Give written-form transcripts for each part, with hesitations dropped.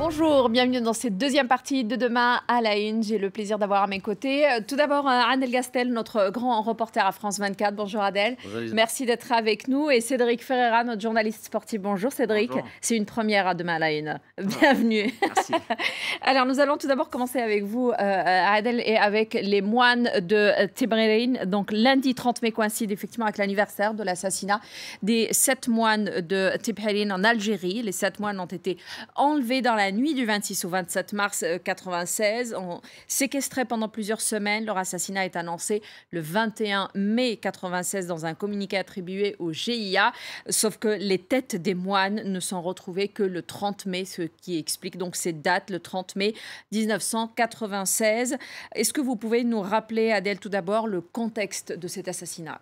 Bonjour, bienvenue dans cette deuxième partie de Demain à la Une. J'ai le plaisir d'avoir à mes côtés tout d'abord Adel Gastel, notre grand reporter à France 24. Bonjour Adel. Bonjour Lisa. Merci d'être avec nous. Et Cédric Ferreira, notre journaliste sportif. Bonjour Cédric. C'est une première à Demain à la Une. Bienvenue. Merci. Alors nous allons tout d'abord commencer avec vous Adel et avec les moines de Tibrin. Donc lundi 30 mai coïncide effectivement avec l'anniversaire de l'assassinat des 7 moines de Tibrin en Algérie. Les 7 moines ont été enlevés dans la nuit du 26 au 27 mars 1996, séquestrés pendant plusieurs semaines. Leur assassinat est annoncé le 21 mai 1996 dans un communiqué attribué au GIA. Sauf que les têtes des moines ne sont retrouvées que le 30 mai, ce qui explique donc ces dates, le 30 mai 1996. Est-ce que vous pouvez nous rappeler, Adel, tout d'abord, le contexte de cet assassinat ?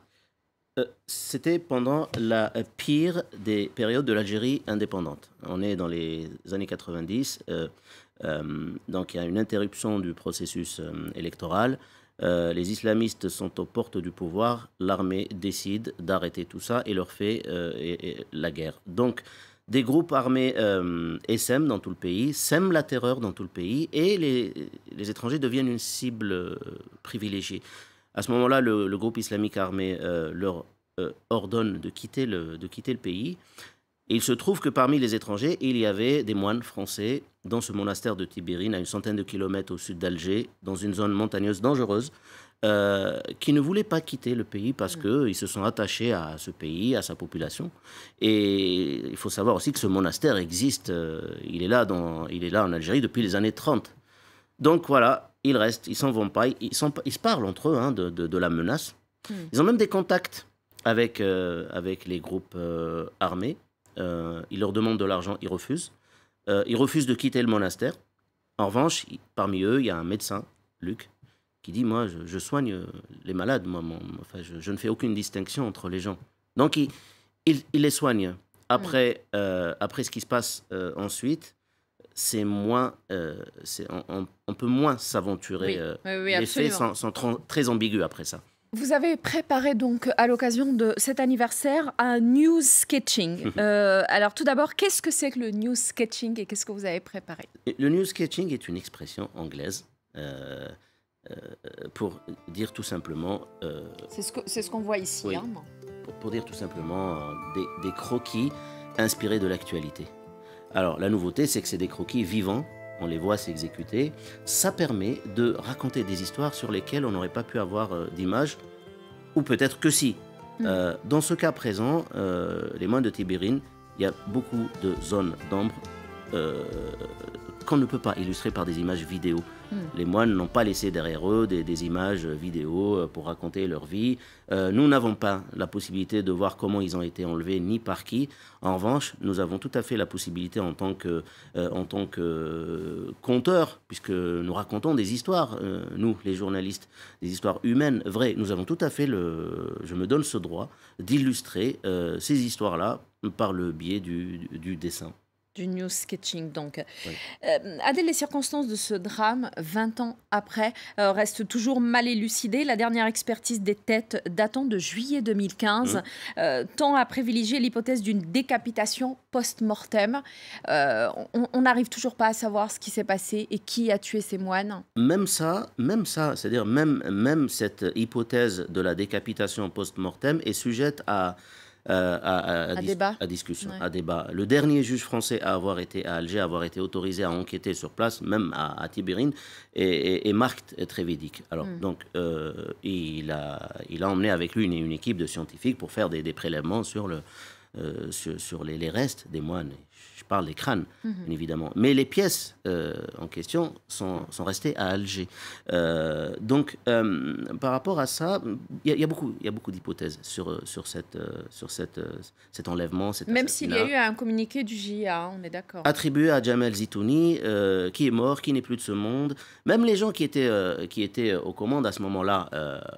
C'était pendant la pire des périodes de l'Algérie indépendante. On est dans les années 90, donc il y a une interruption du processus électoral. Les islamistes sont aux portes du pouvoir, l'armée décide d'arrêter tout ça et leur fait la guerre. Donc des groupes armés essaiment dans tout le pays, sèment la terreur dans tout le pays et les étrangers deviennent une cible privilégiée. À ce moment-là, le groupe islamique armé leur ordonne de quitter le pays. Et il se trouve que parmi les étrangers, il y avait des moines français dans ce monastère de Tibrin, à une centaine de kilomètres au sud d'Alger, dans une zone montagneuse dangereuse, qui ne voulaient pas quitter le pays parce qu'ils se sont attachés à ce pays, à sa population. Et il faut savoir aussi que ce monastère existe, il est là en Algérie depuis les années 30. Donc voilà, ils restent, ils s'en vont pas, ils se parlent entre eux de la menace. Ils ont même des contacts avec les groupes armés. Ils leur demandent de l'argent, ils refusent. Ils refusent de quitter le monastère. En revanche, parmi eux, il y a un médecin, Luc, qui dit « Moi, je soigne les malades. Je ne fais aucune distinction entre les gens. » Donc, il les soigne. Après ce qui se passe ensuite, c'est moins, on peut moins s'aventurer. Les faits sont très ambigus après ça. Vous avez préparé donc à l'occasion de cet anniversaire un news sketching. Alors tout d'abord, qu'est-ce que c'est que le news sketching et qu'est-ce que vous avez préparé ? Le news sketching est une expression anglaise pour dire tout simplement... c'est ce qu'on voit ici. Oui, hein. Pour dire tout simplement des croquis inspirés de l'actualité. Alors la nouveauté, c'est que c'est des croquis vivants. On les voit s'exécuter. Ça permet de raconter des histoires sur lesquelles on n'aurait pas pu avoir d'image, ou peut-être que si. Dans ce cas présent, les moines de Tibrin, il y a beaucoup de zones d'ombre qu'on ne peut pas illustrer par des images vidéo. Les moines n'ont pas laissé derrière eux des images vidéo pour raconter leur vie. Nous n'avons pas la possibilité de voir comment ils ont été enlevés ni par qui. En revanche, nous avons tout à fait la possibilité en tant que conteurs, puisque nous racontons des histoires, nous les journalistes, des histoires humaines, vraies. Nous avons tout à fait je me donne ce droit d'illustrer ces histoires-là par le biais du dessin. Du news sketching, donc. Oui. Adèle, les circonstances de ce drame, 20 ans après, restent toujours mal élucidées. La dernière expertise des têtes datant de juillet 2015 tend à privilégier l'hypothèse d'une décapitation post-mortem. On n'arrive toujours pas à savoir ce qui s'est passé et qui a tué ces moines. Même ça, c'est-à-dire même cette hypothèse de la décapitation post-mortem est sujette à discussion, ouais. à débat. Le dernier juge français à avoir été à Alger, à avoir été autorisé à enquêter sur place, même à Tibrin, est Marc Trévidic. Alors, donc, il a emmené avec lui une équipe de scientifiques pour faire des prélèvements sur les restes des moines. Je parle des crânes, bien évidemment. Mais les pièces en question sont restées à Alger. Donc, par rapport à ça, il y a beaucoup d'hypothèses sur cet enlèvement, cet Même assassinat. s'il y a eu un communiqué du GIA, on est d'accord. Attribué à Jamel Zitouni, qui est mort, qui n'est plus de ce monde. Même les gens qui étaient aux commandes à ce moment-là,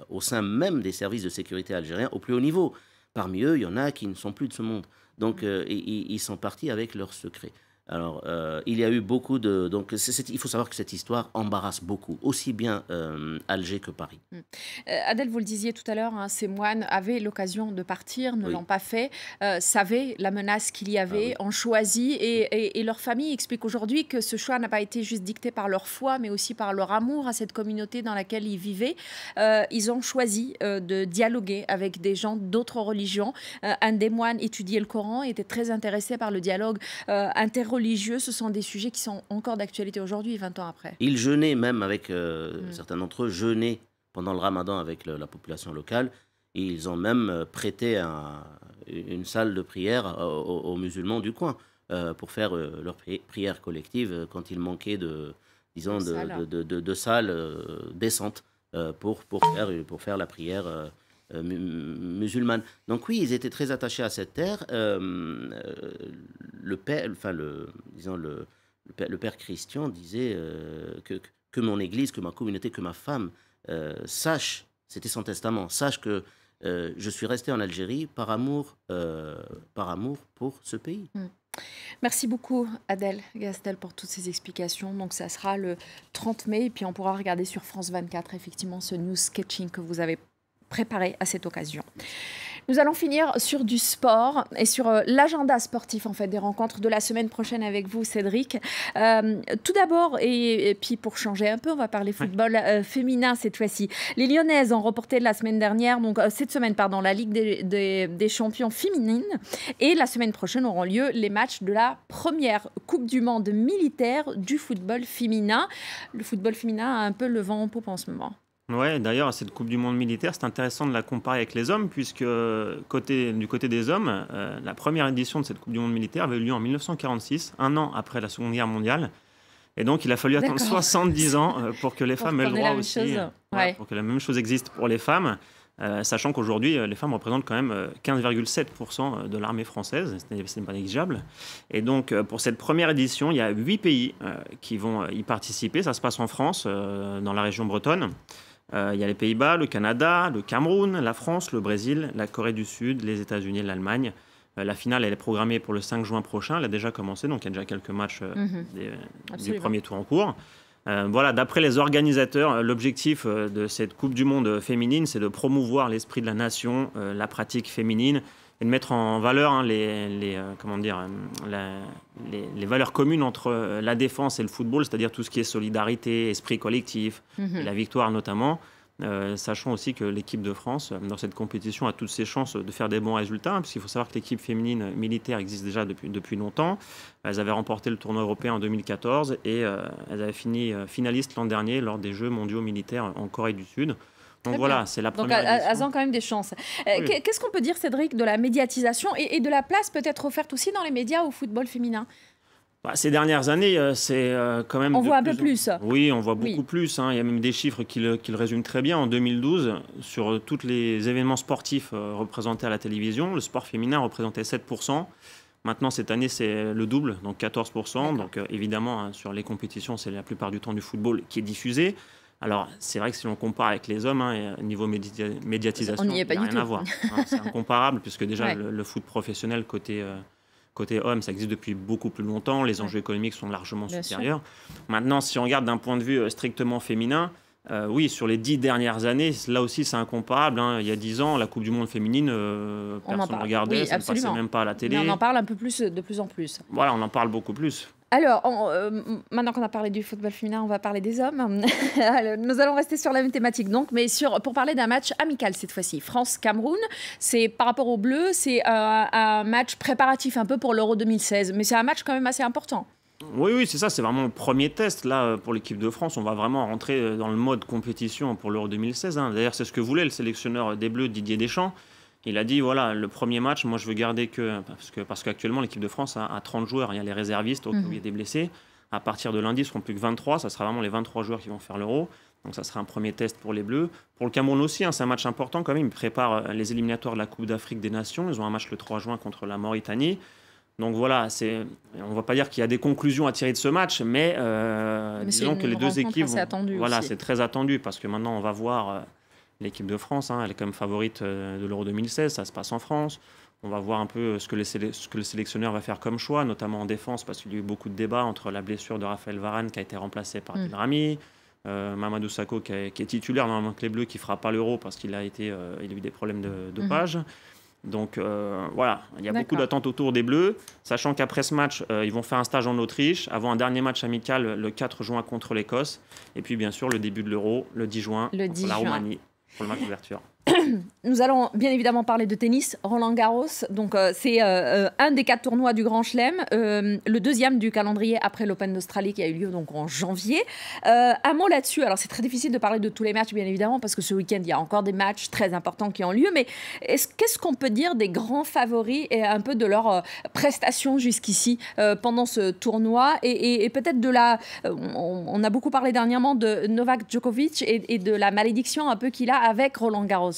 au sein même des services de sécurité algériens, au plus haut niveau. Parmi eux, il y en a qui ne sont plus de ce monde. Donc, ils sont partis avec leurs secrets. Alors, il y a eu beaucoup de... Donc, il faut savoir que cette histoire embarrasse beaucoup, aussi bien Alger que Paris. Adèle, vous le disiez tout à l'heure, hein, ces moines avaient l'occasion de partir, ne Oui. l'ont pas fait, savaient la menace qu'il y Ah avait, oui. ont choisi, et leur famille explique aujourd'hui que ce choix n'a pas été juste dicté par leur foi, mais aussi par leur amour à cette communauté dans laquelle ils vivaient. Ils ont choisi de dialoguer avec des gens d'autres religions. Un des moines étudiait le Coran, était très intéressé par le dialogue interreligieux. Ce sont des sujets qui sont encore d'actualité aujourd'hui, 20 ans après. Ils jeûnaient même avec, certains d'entre eux jeûnaient pendant le ramadan avec la population locale. Et ils ont même prêté une salle de prière aux musulmans du coin pour faire leur prière collective quand il manquait disons, de salles décentes pour faire la prière musulmane. Donc oui, ils étaient très attachés à cette terre. Le père, enfin disons le père Christian disait que mon église, que ma communauté, que ma femme sache, c'était son testament, sache que je suis resté en Algérie par amour pour ce pays. Merci beaucoup Adèle Gastel pour toutes ces explications. Donc ça sera le 30 mai et puis on pourra regarder sur France 24 effectivement ce news sketching que vous avez préparé à cette occasion. Nous allons finir sur du sport et sur l'agenda sportif en fait des rencontres de la semaine prochaine avec vous Cédric. Tout d'abord et puis pour changer un peu, on va parler football féminin cette fois-ci. Les Lyonnaises ont reporté la semaine dernière, donc cette semaine pardon, la Ligue des champions féminines et la semaine prochaine auront lieu les matchs de la première Coupe du Monde militaire du football féminin. Le football féminin a un peu le vent en poupe en ce moment. Ouais, d'ailleurs, cette Coupe du Monde militaire, c'est intéressant de la comparer avec les hommes, puisque du côté des hommes, la première édition de cette Coupe du Monde militaire avait eu lieu en 1946, un an après la Seconde Guerre mondiale. Et donc, il a fallu attendre 70 ans pour que les femmes aient le droit aussi, pour que la même chose existe pour les femmes, sachant qu'aujourd'hui, les femmes représentent quand même 15,7% de l'armée française, ce n'est pas négligeable. Et donc, pour cette première édition, il y a 8 pays qui vont y participer. Ça se passe en France, dans la région bretonne. Il y a les Pays-Bas, le Canada, le Cameroun, la France, le Brésil, la Corée du Sud, les États-Unis et l'Allemagne. La finale, elle est programmée pour le 5 juin prochain. Elle a déjà commencé, donc il y a déjà quelques matchs du premier tour en cours. Voilà, d'après les organisateurs, l'objectif de cette Coupe du Monde féminine, c'est de promouvoir l'esprit de la nation, la pratique féminine, et de mettre en valeur les valeurs communes entre la défense et le football, c'est-à-dire tout ce qui est solidarité, esprit collectif, et la victoire notamment. Sachant aussi que l'équipe de France, dans cette compétition, a toutes ses chances de faire des bons résultats, hein, puisqu'il faut savoir que l'équipe féminine militaire existe déjà depuis longtemps. Elles avaient remporté le tournoi européen en 2014 et elles avaient fini finalistes l'an dernier lors des Jeux mondiaux militaires en Corée du Sud. Donc voilà, c'est la première édition. Donc elles ont quand même des chances. Oui. Qu'est-ce qu'on peut dire, Cédric, de la médiatisation et de la place peut-être offerte aussi dans les médias au football féminin ? Ces dernières années, c'est quand même... On voit un peu plus. Oui, on voit beaucoup plus. Hein. Il y a même des chiffres qui le résument très bien. En 2012, sur tous les événements sportifs représentés à la télévision, le sport féminin représentait 7%. Maintenant, cette année, c'est le double, donc 14%. Donc évidemment, hein, sur les compétitions, c'est la plupart du temps du football qui est diffusé. Alors, c'est vrai que si on compare avec les hommes, hein, niveau médiatisation, il n'y a rien à voir. Hein, c'est incomparable, puisque déjà, le foot professionnel côté homme, ça existe depuis beaucoup plus longtemps. Les enjeux économiques sont largement supérieurs. Maintenant, si on regarde d'un point de vue strictement féminin, oui, sur les 10 dernières années, là aussi, c'est incomparable. Hein. Il y a 10 ans, la Coupe du Monde féminine, personne ne regardait, ça ne passait même pas à la télé. Mais on en parle un peu plus, de plus en plus. Voilà, on en parle beaucoup plus. Alors, maintenant qu'on a parlé du football féminin, on va parler des hommes. Nous allons rester sur la même thématique, donc, mais pour parler d'un match amical cette fois-ci. France-Cameroun, c'est par rapport aux Bleus, c'est un match préparatif un peu pour l'Euro 2016, mais c'est un match quand même assez important. Oui, c'est ça, c'est vraiment le premier test là pour l'équipe de France. On va vraiment rentrer dans le mode compétition pour l'Euro 2016. Hein. D'ailleurs, c'est ce que voulait le sélectionneur des Bleus, Didier Deschamps. Il a dit, voilà, le premier match, moi je veux garder parce qu'actuellement l'équipe de France a 30 joueurs, il y a les réservistes, au cas où il y a des blessés. À partir de lundi, ils ne seront plus que 23, ça sera vraiment les 23 joueurs qui vont faire l'Euro. Donc ça sera un premier test pour les Bleus. Pour le Cameroun aussi, hein, c'est un match important quand même. Ils préparent les éliminatoires de la Coupe d'Afrique des Nations. Ils ont un match le 3 juin contre la Mauritanie. Donc voilà, on ne va pas dire qu'il y a des conclusions à tirer de ce match, mais disons que les deux équipes... Voilà, c'est très attendu parce que maintenant on va voir... L'équipe de France, hein, elle est quand même favorite de l'Euro 2016, ça se passe en France. On va voir un peu ce que le sélectionneur va faire comme choix, notamment en défense, parce qu'il y a eu beaucoup de débats entre la blessure de Raphaël Varane, qui a été remplacé par Rami, Mamadou Sakho, qui est titulaire normalement avec les Bleus, qui ne fera pas l'Euro parce qu'il a eu des problèmes de dopage. Donc voilà, il y a beaucoup d'attentes autour des Bleus, sachant qu'après ce match, ils vont faire un stage en Autriche, avant un dernier match amical le 4 juin contre l'Écosse, et puis bien sûr le début de l'Euro, le 10 juin, contre la Roumanie, pour le match d'ouverture. Nous allons bien évidemment parler de tennis, Roland Garros. Donc c'est un des 4 tournois du Grand Chelem, le deuxième du calendrier après l'Open d'Australie qui a eu lieu donc en janvier. Un mot là-dessus. Alors c'est très difficile de parler de tous les matchs bien évidemment parce que ce week-end il y a encore des matchs très importants qui ont lieu. Mais qu'est-ce qu'on peut dire des grands favoris et un peu de leurs prestations jusqu'ici pendant ce tournoi et peut-être de la. On a beaucoup parlé dernièrement de Novak Djokovic et de la malédiction un peu qu'il a avec Roland Garros.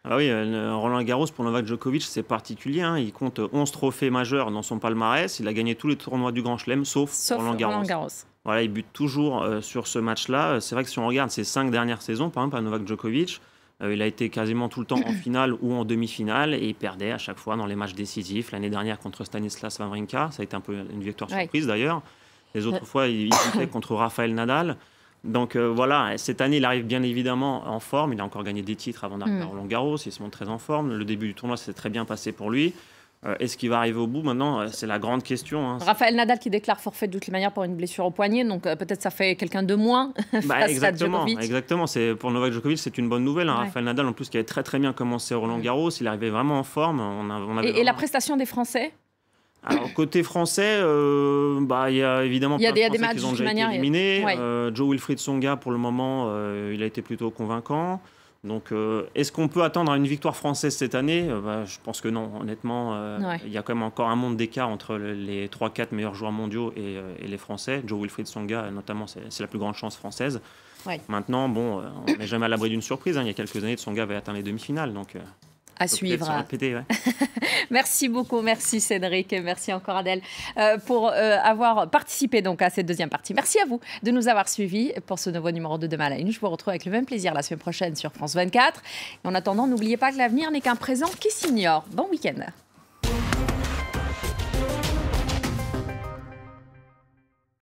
Ah oui, Roland Garros pour Novak Djokovic, c'est particulier. Hein. Il compte 11 trophées majeurs dans son palmarès. Il a gagné tous les tournois du Grand Chelem, sauf Roland Garros. Voilà, il bute toujours sur ce match-là. C'est vrai que si on regarde ses 5 dernières saisons, par exemple, à Novak Djokovic, il a été quasiment tout le temps en finale ou en demi-finale et il perdait à chaque fois dans les matchs décisifs. L'année dernière contre Stanislas Wawrinka, ça a été un peu une victoire surprise d'ailleurs. Les autres fois, il butait contre Rafael Nadal. Donc voilà, cette année, il arrive bien évidemment en forme. Il a encore gagné des titres avant d'arriver à Roland Garros. Il se montre très en forme. Le début du tournoi s'est très bien passé pour lui. Est-ce qu'il va arriver au bout maintenant? C'est la grande question. Hein. Rafael Nadal qui déclare forfait de toute manière pour une blessure au poignet. Donc peut-être ça fait quelqu'un de moins face à Djokovic. Exactement. Pour Novak Djokovic, c'est une bonne nouvelle. Hein. Ouais. Rafael Nadal, en plus, qui avait très très bien commencé à Roland Garros. Il arrivait vraiment en forme. Et la prestation des Français? Alors, côté français, il y a évidemment plein de Français qui ont déjà été éliminés. Jo-Wilfried Tsonga, pour le moment, il a été plutôt convaincant. Donc, est-ce qu'on peut attendre une victoire française cette année? Je pense que non. Honnêtement, il y a quand même encore un monde d'écart entre les 3-4 meilleurs joueurs mondiaux et les Français. Jo-Wilfried Tsonga, notamment, c'est la plus grande chance française. Ouais. Maintenant, on n'est jamais à l'abri d'une surprise. Hein. Il y a quelques années, Tsonga avait atteint les demi-finales. Donc, à suivre. Répéter, ouais. Merci beaucoup, merci Cédric, et merci encore Adèle pour avoir participé donc à cette deuxième partie. Merci à vous de nous avoir suivis pour ce nouveau numéro de Demain à la Une. Je vous retrouve avec le même plaisir la semaine prochaine sur France 24. Et en attendant, n'oubliez pas que l'avenir n'est qu'un présent qui s'ignore. Bon week-end.